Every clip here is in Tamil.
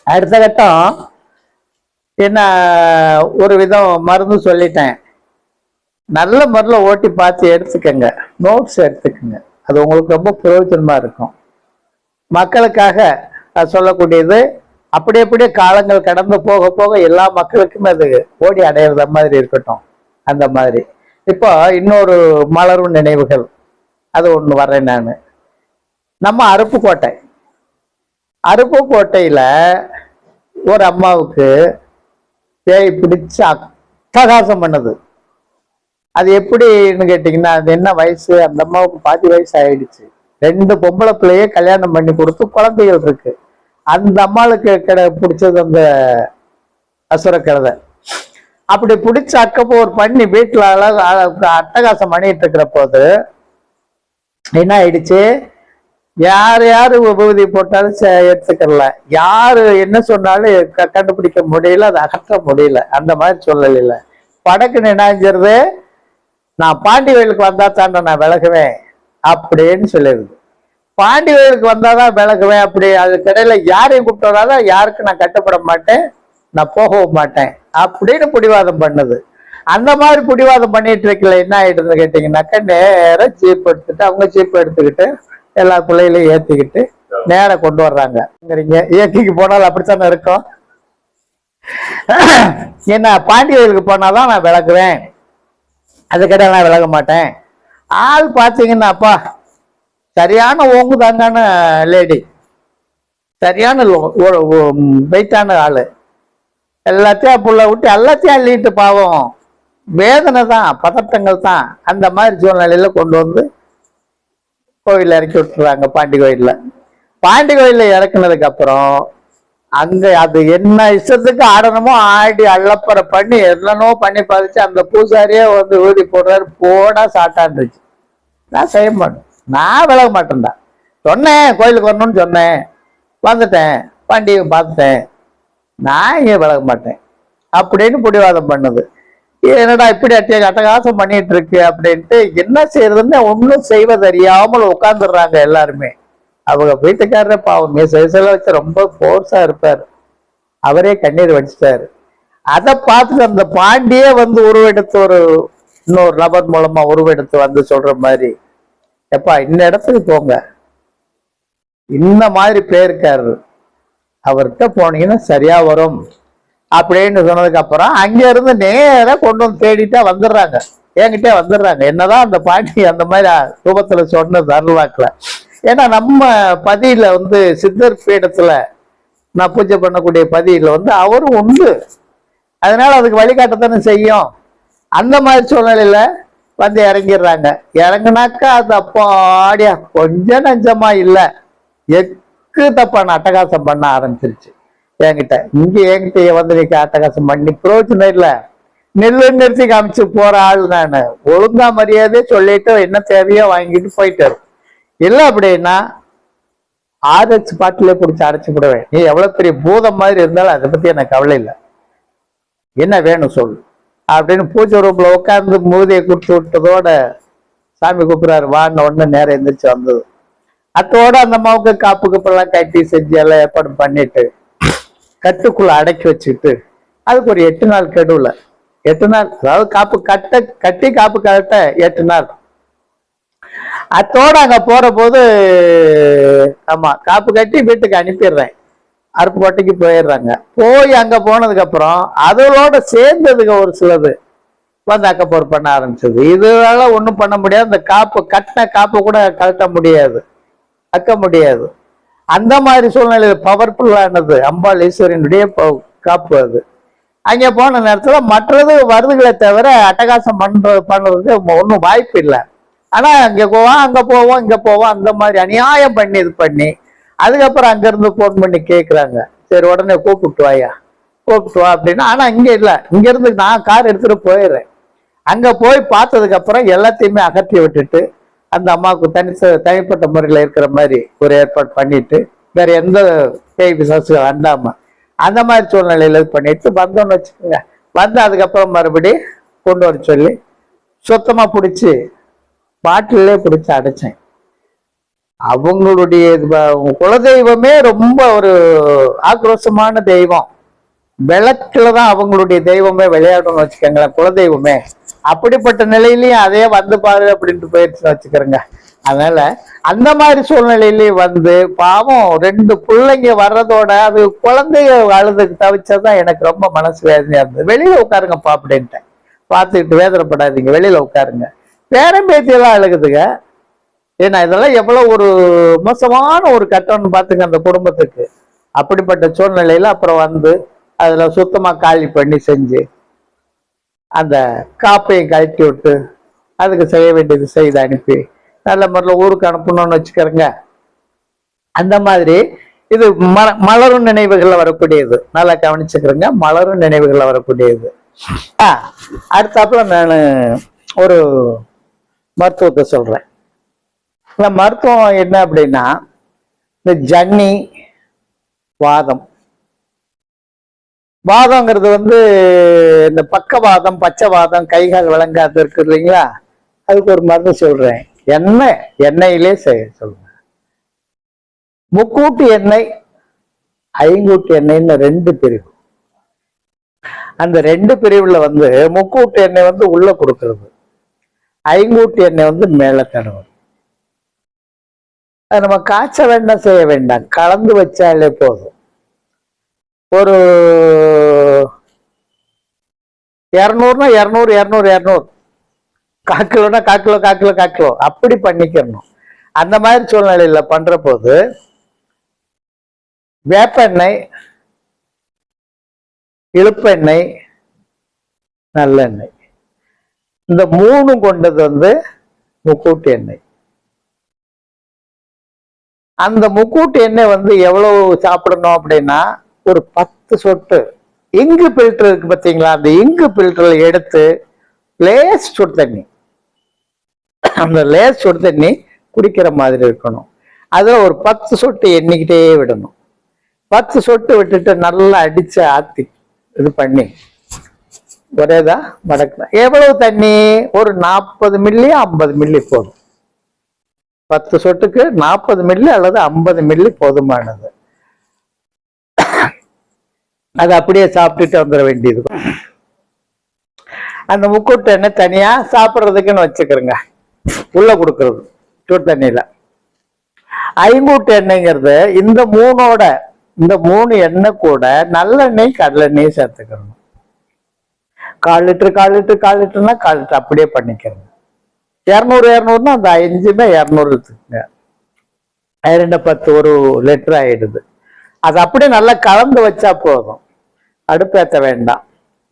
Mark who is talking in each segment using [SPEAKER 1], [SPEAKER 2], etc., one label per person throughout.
[SPEAKER 1] அடுத்த கட்டம் என்ன, ஒரு விதம் மருந்து சொல்லிட்டேன். நல்ல முறையில் ஓட்டி பார்த்து எடுத்துக்கங்க, நோட்ஸ் எடுத்துக்கங்க. அது உங்களுக்கு ரொம்ப பிரயோஜனமா இருக்கும். மக்களுக்காக சொல்லக்கூடியது. அப்படி அப்படியே காலங்கள் கடந்து போக போக எல்லா மக்களுக்குமே அது ஓடி அடையிறத மாதிரி இருக்கட்டும். அந்த மாதிரி இப்போ இன்னொரு மலரும் நினைவுகள், அது ஒண்ணு வர்றேன் நான். நம்ம அருப்புக்கோட்டையில ஒரு அம்மாவுக்கு பேய் பிடிச்சு அட்டகாசம் பண்ணுது. அது எப்படின்னு கேட்டீங்கன்னா, அது என்ன வயசு, அந்த அம்மாவுக்கு 40 வயசு ஆயிடுச்சு. 2 பொம்பளை பிள்ளைய கல்யாணம் பண்ணி கொடுத்து குழந்தைகள் இருக்கு. அந்த அம்மாளுக்கு பிடிச்சது அந்த அசுர கழுதை. அப்படி பிடிச்ச அக்கப்போர் பண்ணி வீட்டுல அட்டகாசம் பண்ணிட்டு இருக்கிற போது என்ன ஆயிடுச்சு, யாரு விபூதி போட்டாலும் எடுத்துக்கல, யாரு என்ன சொன்னாலும் கண்டுபிடிக்க முடியல, அதை அகற்ற முடியல. அந்த மாதிரி சொல்லல. படக்குன்னு என்னாஞ்சிருது, நான் பாண்டி வயலுக்கு வந்தா தாண்ட நான் விலகுவேன் அப்படின்னு சொல்லிடுது. பாண்டி வயலுக்கு வந்தாதான் விலகுவேன் அப்படி. அதுக்கிடையில யாரையும் கூப்பிட்டோம்னாலும் யாருக்கு நான் கட்டுப்பட மாட்டேன், நான் போகவும் மாட்டேன் அப்படின்னு பிடிவாதம் பண்ணுது. அந்த மாதிரி பிடிவாதம் பண்ணிட்டு இருக்கல என்ன ஆயிடுதுன்னு கேட்டீங்கன்னாக்கா, நேரம் ஜீப் எடுத்துட்டு, அவங்க ஜீப் எடுத்துக்கிட்டு எல்லா பிள்ளைகளையும் ஏத்திக்கிட்டு நேரம் கொண்டு வர்றாங்க. இயற்கைக்கு போனாலும் அப்படித்தானே இருக்கும். என்ன, பாண்டி வயலுக்கு போனாதான் நான் விலகுவேன், அதுக்கிட்ட நான் விலக மாட்டேன். ஆள் பார்த்தீங்கன்னாப்பா சரியான ஓங்கு தாங்கான லேடி, சரியான வெயிட்டான ஆளு. எல்லாத்தையும் புள்ள விட்டு எல்லாத்தையும் அள்ளிட்டு பாவம் வேதனை தான், பதட்டங்கள் தான். அந்த மாதிரி சூழ்நிலையில கொண்டு வந்து கோயில இறக்கி விட்டுறாங்க. பாண்டி கோயில்ல இறக்குனதுக்கு அப்புறம் அங்க அது என்ன இஷ்டத்துக்கு ஆடணுமோ ஆடி அள்ளப்பறை பண்ணி என்னன்னோ பண்ணி பதிச்சு அந்த பூசாரியே வந்து ஊதி போடுறாரு. போடா சாட்டான்ருச்சு. நான் செய்ய மாட்டேன், நான் விலக மாட்டேன்டா. சொன்னேன் கோயிலுக்கு வரணும்னு சொன்னேன், வந்துட்டேன், பண்டிகை பார்த்துட்டேன், நான் இங்கே விலக மாட்டேன் அப்படின்னு பிடிவாதம் பண்ணுது. என்னடா இப்படி அட்டகாசம் பண்ணிட்டு இருக்கு அப்படின்ட்டு என்ன செய்யறதுன்னு ஒன்றும் செய்வதறியாமல் உட்காந்துடுறாங்க எல்லாருமே. அவங்க வீட்டுக்காரரே பாவம் வயசுல வச்சு ரொம்ப போர்ஸா இருப்பாரு, அவரே கண்ணீர் வடிச்சிட்டாரு. அதை பார்த்துட்டு அந்த பாண்டியே வந்து உருவெடுத்து இன்னொரு நபர் மூலமா உருவெடுத்து வந்து சொல்ற மாதிரி, எப்பா இந்த இடத்துக்கு போங்க, இந்த மாதிரி பேருக்காரு, அவர்கிட்ட போனீங்கன்னா சரியா வரும் அப்படின்னு சொன்னதுக்கு அப்புறம் அங்க இருந்து நேரம் கொண்டு வந்து தேடிட்டா வந்துடுறாங்க, என்கிட்டே வந்துடுறாங்க. என்னதான் அந்த பாண்டி அந்த மாதிரி ரூபத்துல சொன்னது அருள்வாக்குல. ஏன்னா நம்ம பதியில வந்து சித்தர் பீடத்துல நான் பூஜை பண்ணக்கூடிய பதியில வந்து அவரும் உண்டு, அதனால அதுக்கு வழிகாட்டத்தானே செய்யும். அந்த மாதிரி சூழ்நிலையில வந்து இறங்கிடுறாங்க. இறங்குனாக்கா அது அப்போ ஆடியா கொஞ்சம் நஞ்சமா இல்லை, எக்கு தப்பான அட்டகாசம் பண்ண ஆரம்பிச்சிருச்சு என்கிட்ட. என்கிட்ட வந்து நீ அட்டகாசம் பண்ணி பிரயோஜனம் இல்லை, நெல்லு நிறுத்தி காமிச்சு போற ஆள் நான். ஒழுங்கா மரியாதையே சொல்லிட்டு என்ன தேவையோ வாங்கிட்டு போயிட்டாரு. இல்லை அப்படின்னா RH பாட்டிலே பிடிச்சி அடைச்சு விடுவேன். நீ எவ்வளவு பெரிய பூதம் மாதிரி இருந்தாலும் அதை பத்தி எனக்கு கவலை இல்லை, என்ன வேணும் சொல்லு அப்படின்னு பூஜை ரூம்ல உட்கார்ந்து மூதியை கொடுத்து விட்டதோட சாமி கூப்பிடுறாரு, வாங்க உடனே நேரம் எந்திரிச்சு வந்தது. அத்தோட அந்த அம்மாவுக்கு காப்பு கப்பெல்லாம் கட்டி செஞ்சு எல்லாம் ஏற்பாடு பண்ணிட்டு கட்டுக்குள்ள அடக்கி வச்சுக்கிட்டு அதுக்கு ஒரு 8 நாள் கெடுவில் 8 நாள், அதாவது காப்பு கட்டி காப்பு கட்ட 8 நாள். அத்தோட அங்க போற போது ஆமா காப்பு கட்டி வீட்டுக்கு அனுப்பிடுறேன். அருப்புக்கோட்டைக்கு போயிடுறாங்க. போய் அங்க போனதுக்கு அப்புறம் அதோட சேர்ந்ததுக்கு ஒரு சிலது வந்து அக்கப்போர் பண்ண ஆரம்பிச்சது. இதனால ஒண்ணும் பண்ண முடியாது, அந்த காப்பு கட்டின காப்பு கூட கழட்ட முடியாது, அக்க முடியாது. அந்த மாதிரி சூழ்நிலையில் பவர்ஃபுல்லானது அம்பாள் ஈஸ்வரனுடைய காப்பு. அது அங்கே போன நேரத்துல மற்றது வருதுகளை தவிர அட்டகாசம் பண்றதுக்கு ஒன்றும் வாய்ப்பு இல்லை. ஆனா அங்க போவோம் அங்க போவோம் இங்க போவோம் அந்த மாதிரி அநியாயம் பண்ணி இது பண்ணி அதுக்கப்புறம் அங்கிருந்து போன் பண்ணி கேட்குறாங்க, சரி உடனே கூப்பிட்டு வா அப்படின்னா. ஆனா இங்க இல்லை, இங்க இருந்து நான் கார் எடுத்துட்டு போயிடுறேன். அங்க போய் பார்த்ததுக்கு அப்புறம் எல்லாத்தையுமே அகற்றி விட்டுட்டு அந்த அம்மாவுக்கு தனிப்பட்ட முறையில் இருக்கிற மாதிரி ஒரு ஏற்பாடு பண்ணிட்டு வேற எந்த பேய் பிசாசுகள் அண்டாம அந்த மாதிரி சூழ்நிலையில பண்ணிட்டு வந்தோன்னு வச்சுக்கோங்க. வந்து அதுக்கப்புறம் மறுபடி கொண்டு வர சொல்லி சுத்தமா பிடிச்சி பாட்டிலே பிடிச்சி அடைச்சேன். அவங்களுடைய குலதெய்வமே ரொம்ப ஒரு ஆக்ரோஷமான தெய்வம். விளக்குலதான் அவங்களுடைய தெய்வமே விளையாடணும்னு வச்சுக்கோங்களேன், குலதெய்வமே. அப்படிப்பட்ட நிலையிலயும் அதே வந்து பாரு அப்படின்ட்டு போயிடுச்சுன்னு வச்சுக்கிறேங்க. அதனால அந்த மாதிரி சூழ்நிலையிலயும் வந்து பாவம் 2 பிள்ளைங்க வர்றதோட அது குழந்தைய அழுதுக்கு தவிச்சதான் எனக்கு ரொம்ப மனசு வேதனையா இருந்தது. வெளியில உட்காருங்கப்பா அப்படின்ட்டேன். பார்த்துக்கிட்டு வேதனைப்படாதீங்க, வெளியில உட்காருங்க. பேரம்பேத்தியெல்லாம் அழுகுதுங்க. ஏன்னா இதெல்லாம் எவ்வளவு ஒரு மோசமான ஒரு கட்டம்னு பார்த்துங்க அந்த குடும்பத்துக்கு. அப்படிப்பட்ட சூழ்நிலையில அப்புறம் வந்து அதுல சுத்தமா காலி பண்ணி செஞ்சு அந்த காப்பையும் கழட்டி விட்டு அதுக்கு செய்ய வேண்டியது செய்து அனுப்பி நல்ல முறையில் ஊருக்கு அனுப்பணும்னு வச்சுக்கிறேங்க. அந்த மாதிரி இது மலரும் நினைவுகள்ல வரக்கூடியது. நல்லா கவனிச்சுக்கிறேங்க, மலரும் நினைவுகள்ல வரக்கூடியது. அடுத்தாப்புல நான் ஒரு மருத்துவத்தை சொல்றேன். இந்த மருத்துவம் என்ன அப்படின்னா, இந்த ஜன்னி வாதம். வாதங்கிறது வந்து இந்த பக்கவாதம், பச்சைவாதம், கைகால் விளங்காது இருக்கு இல்லைங்களா, அதுக்கு ஒரு மருந்து சொல்றேன். எண்ணெயிலே செய்ய சொல்றேன். முக்கூட்டு எண்ணெய், ஐங்கூட்டு எண்ணெய்ன்னு 2 பிரிவு. அந்த 2 பிரிவுல வந்து முக்கூட்டு எண்ணெய் வந்து உள்ள கொடுக்கறது, ஐங்கூட்டு எண்ணெய் வந்து மேல தடவும். அது நம்ம காய்ச்ச வேண்டாம், செய்ய வேண்டாம், கலந்து வச்சாலே போதும். ஒரு 200னா 200, 200, 200, 1/4 கிலோனா 1/4 கிலோ, 1/4 கிலோ, 1/4 கிலோ அப்படி பண்ணிக்கணும். அந்த மாதிரி சூழ்நிலையில பண்ற போது வேப்பெண்ணெய், இழுப்பெண்ணெய், நல்லெண்ணெய், இந்த 3 கொண்டது வந்து முக்கூட்டு எண்ணெய். அந்த முக்கூட்டு எண்ணெய் வந்து எவ்வளவு சாப்பிடணும் அப்படின்னா, ஒரு 10 சொட்டு இங்கு பில்டர் இருக்கு பார்த்தீங்களா, அந்த இங்கு பில்டர்ல எடுத்து லேஸ் சுடு தண்ணி, அந்த லேஸ் சுடு தண்ணி குடிக்கிற மாதிரி இருக்கணும். அதுல ஒரு 10 சொட்டு எண்ணிக்கிட்டே விடணும். 10 சொட்டு விட்டுட்டு நல்லா அடிச்சு ஆத்தி இது பண்ணி ஒரேதான் வடக்கலாம். எவ்வளவு தண்ணி? ஒரு 40 மில்லி 50 மில்லி போதும். 10 சொட்டுக்கு 40 மில்லி அல்லது 50 மில்லி போதுமானது. அது அப்படியே சாப்பிட்டுட்டு வந்துட வேண்டியது. அந்த முக்கூட்டு எண்ணெய் தனியா சாப்பிட்றதுக்குன்னு வச்சுக்கிறேங்க, உள்ள கொடுக்கறது சுடு தண்ணியில. ஐங்கூட்டு எண்ணெய்ங்கிறது இந்த 3 எண்ணெய் கூட நல்லெண்ணெய், கடலெண்ணெய் சேர்த்துக்கணும். 1/4 லிட்டர் 1/4 லிட்டர் 1/4 லிட்டர்னா 1/4 லிட்டர் அப்படியே பண்ணிக்கிறேங்க. 200 200னா அந்த 5மே 200 எடுத்துக்கங்க. 2 10 1 லிட்டர் ஆயிடுது. அது அப்படியே நல்லா கலந்து வச்சா போதும், அடுப்பேற்ற வேண்டாம்.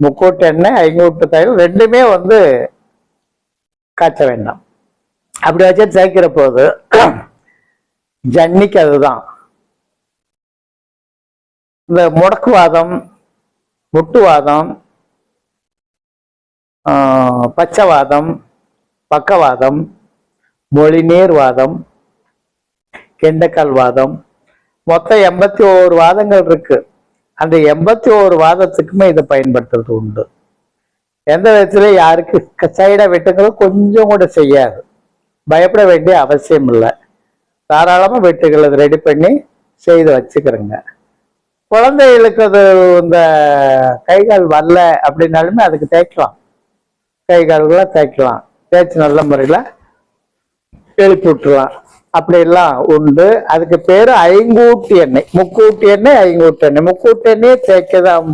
[SPEAKER 1] முக்கூட்டு எண்ணெய், ஐங்கூட்டு தைலம் 2மே வந்து காய்ச்ச வேண்டாம். அப்படி வச்சு சேர்க்கிற போது ஜன்னிக்கு அதுதான். இந்த முடக்குவாதம், முட்டுவாதம், பச்சைவாதம், பக்கவாதம், மொழிநீர் வாதம், கெண்டைக்கால் வாதம், மொத்தம் 81 வாதங்கள் இருக்கு. அந்த 81 வாதத்துக்குமே இதை பயன்படுத்துறது உண்டு. எந்த விதத்துல யாருக்கு சைட வெட்டுங்கிறது கொஞ்சம் கூட செய்யாது, பயப்பட வேண்டிய அவசியம் இல்லை. தாராளமா வெட்டுகள் அதை ரெடி பண்ணி செய்து வச்சுக்கிறேங்க. குழந்தைகளுக்கு அது இந்த கைகால் வரல அப்படின்னாலுமே அதுக்கு தேய்க்கலாம், கைகால்களை தேய்க்கலாம், தேய்ச்சி நல்ல முறையில எழுப்பி விட்டுருலாம். அப்படி எல்லாம் உண்டு. அதுக்கு பேரு ஐங்கூட்டு எண்ணெய். முக்கூட்டு எண்ணெய், ஐங்கூட்டு எண்ணெய். முக்கூட்டு எண்ணெய் தேய்க்கதான்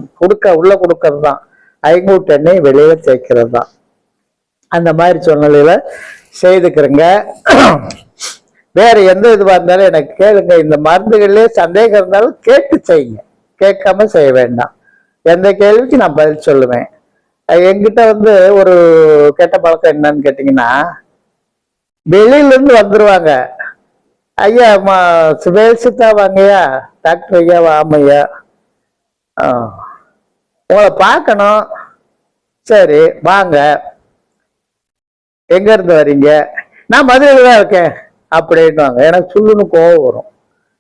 [SPEAKER 1] உள்ள கொடுக்கறது தான், ஐங்கூட்டு எண்ணெய் வெளியில தேய்க்கிறது தான். அந்த மாதிரி சூழ்நிலையில செய்துக்கிறேங்க. வேற எந்த இதுவா இருந்தாலும் எனக்கு கேளுங்க. இந்த மருந்துகள்லயே சந்தேகம் இருந்தாலும் கேட்டு செய்யுங்க, கேட்காம செய்ய வேண்டாம். எந்த கேள்விக்கு நான் பதில் சொல்லுவேன். என்கிட்ட வந்து ஒரு கெட்ட பழக்கம் என்னன்னு கேட்டீங்கன்னா, வெளியில இருந்து வந்துருவாங்க. ஐயா சுபேசித்தா வாங்கய்யா, டாக்டர் ஐயா வாமையா, உங்களை பார்க்கணும். சரி வாங்க, எங்க இருந்து வர்றீங்க? நான் மதுரையில தான் இருக்கேன் அப்படின்னுவாங்க. எனக்கு சொல்லுன்னு கோவம் வரும்.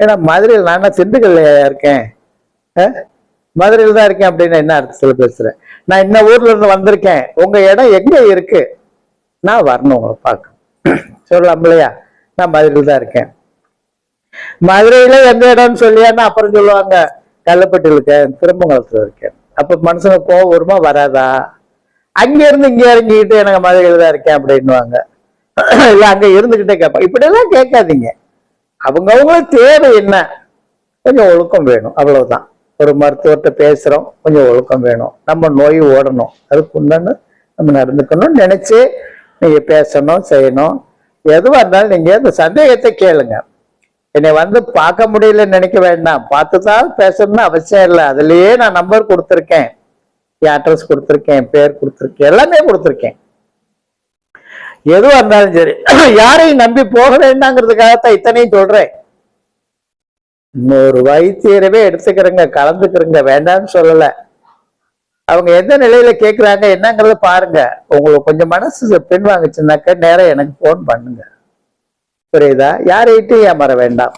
[SPEAKER 1] ஏன்னா மதுரையில் நான் திண்டுக்கல்ல இருக்கேன், மதுரையில் தான் இருக்கேன் அப்படின்னா என்ன அர்த்தத்துல பேசுறேன்? நான் இந்த ஊர்ல இருந்து வந்திருக்கேன், உங்க இடம் எங்க இருக்கு, நான் வரணும் உங்களை பார்க்க சொல்லலாம் இல்லையா? நான் மதுரையில் தான் இருக்கேன். மதுரையில எந்த இடம்னு சொல்லியான்னா அப்புறம் சொல்லுவாங்க கள்ளப்பட்டியில் இருக்கேன், திருமங்கலத்துல இருக்கேன். அப்ப மனுஷனுக்கு கோவம் வருமா வராதா? அங்க இருந்து இங்க இறங்கிக்கிட்டு எனக்கு மதுரையில தான் இருக்கேன் அப்படின்னுவாங்க. இல்ல அங்க இருந்துகிட்டே கேட்பாங்க. இப்படி எல்லாம் கேட்காதீங்க. அவங்களுக்கு தேவை என்ன? கொஞ்சம் ஒழுக்கம் வேணும், அவ்வளவுதான். ஒரு மருத்துவர்கிட்ட பேசுறோம், கொஞ்சம் ஒழுக்கம் வேணும். நம்ம நோய் ஓடணும், அதுக்கு உண்டான நம்ம நடந்துக்கணும்னு நினைச்சு நீங்க பேசணும், செய்யணும். எதுவா இருந்தாலும் நீங்க இந்த சந்தேகத்தை கேளுங்க. என்னை வந்து பார்க்க முடியலன்னு நினைக்க வேண்டாம். பார்த்துதான் பேசணும்னு அவசியம் இல்லை. அதுலயே நான் நம்பர் கொடுத்துருக்கேன், என் அட்ரஸ் கொடுத்துருக்கேன், பேர் கொடுத்துருக்கேன், எல்லாமே கொடுத்துருக்கேன். எதுவா இருந்தாலும் சரி, யாரையும் நம்பி போக வேண்டாங்கிறதுக்காகத்தான் இத்தனையும் சொல்றேன். இன்னொரு வைத்தியரவே எடுத்துக்கிறங்க, கலந்துக்கிறங்க, வேண்டாம்னு சொல்லல. அவங்க எந்த நிலையில கேட்கிறாங்க என்னங்கிறத பாருங்க. உங்களுக்கு கொஞ்சம் மனசு பின்வாங்குச்சுனாக்க நேரம் எனக்கு போன் பண்ணுங்க. புரியுதா? யாரையிட்டும் ஏமாற வேண்டாம்.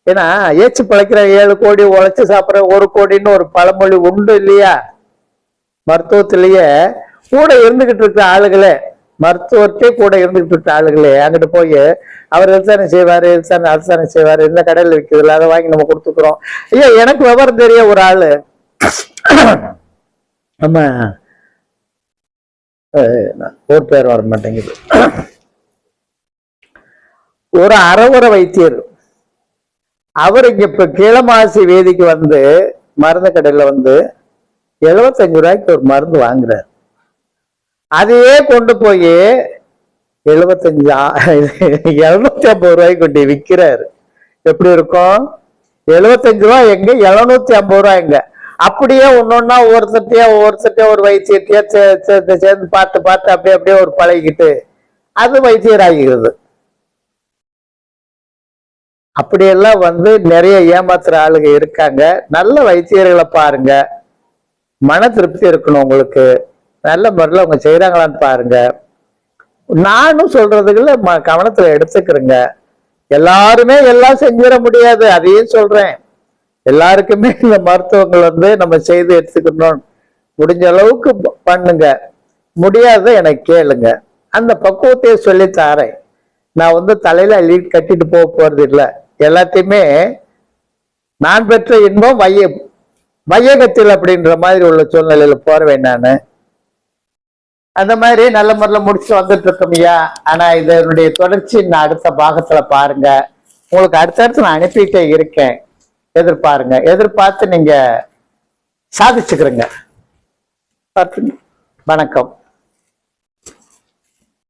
[SPEAKER 1] ஏன்னா ஏச்சு பிழைக்கிற 7 கோடி உழைச்சு சாப்பிட்ற 1 கோடின்னு ஒரு பழமொழி உண்டு இல்லையா? மருத்துவத்திலேயே கூட இருந்துகிட்டு இருக்கிற ஆளுகளே, மருத்துவர்கிட்டே கூட இருந்துகிட்டு இருக்கிற ஆளுகளே அங்கிட்டு போய் அவர் எழுத்தானே செய்வாரு, எழுத்தானே செய்வாரு, இந்த கடையில் விற்கிறதுல அதை வாங்கி நம்ம கொடுத்துக்கிறோம். ஐயா எனக்கு விவரம் தெரிய ஒரு ஆளு, ஆமா ஒரு பேர் வர மாட்டேங்குது, ஒரு அறவுற வைத்தியர். அவர் இங்க இப்ப கீழமாசி வேதிக்கு வந்து மருந்து கடையில வந்து 75 ரூபாய்க்கு ஒரு மருந்து வாங்குறாரு. அதையே கொண்டு போய் 250 ரூபாய்க்கு கொண்டு விற்கிறாரு. எப்படி இருக்கும்? 75 ரூபாய் எங்க, 750 ரூபாய் எங்க? அப்படியே ஒன்னொன்னா ஒவ்வொருத்தட்டையா ஒரு வைத்தியத்தையா சேர்ந்து பார்த்து அப்படியே ஒரு பழகிக்கிட்டு அது வைத்தியர் ஆகிறது. அப்படியெல்லாம் வந்து நிறைய ஏமாத்துற ஆளுங்க இருக்காங்க. நல்ல வைத்தியர்களை பாருங்க, மன திருப்தி இருக்கணும் உங்களுக்கு. நல்ல முறையில் அவங்க செய்யறாங்களான்னு பாருங்க. நானும் சொல்றதுக்குள்ள கவனத்துல எடுத்துக்கிறேங்க. எல்லாருமே எல்லாம் செஞ்சிட முடியாது, அதையும் சொல்றேன். எல்லாருக்குமே இந்த மருத்துவங்கள் வந்து நம்ம செய்து எடுத்துக்கணும். முடிஞ்ச அளவுக்கு பண்ணுங்க, முடியாத எனக்கு கேளுங்க, அந்த பக்குவத்தையே சொல்லி தாரேன். நான் வந்து தலையில லீட் கட்டிட்டு போறது இல்லை. எல்லாத்தையுமே நான் பெற்ற இன்பம் வையகத்தில் அப்படின்ற மாதிரி உள்ள சூழ்நிலையில போறவேன் நானு. அந்த மாதிரி நல்ல முறையில் முடிச்சு வந்துட்டு இருக்கோம்யா. ஆனா இதனுடைய தொடர்ச்சி நான் அடுத்த பாகத்துல பாருங்க. உங்களுக்கு அடுத்தடுத்து நான் அனுப்பிட்டே இருக்கேன், எதிர்பாருங்க. எதிர்பார்த்து நீங்க சாதிச்சுக்கிறீங்க. வணக்கம்.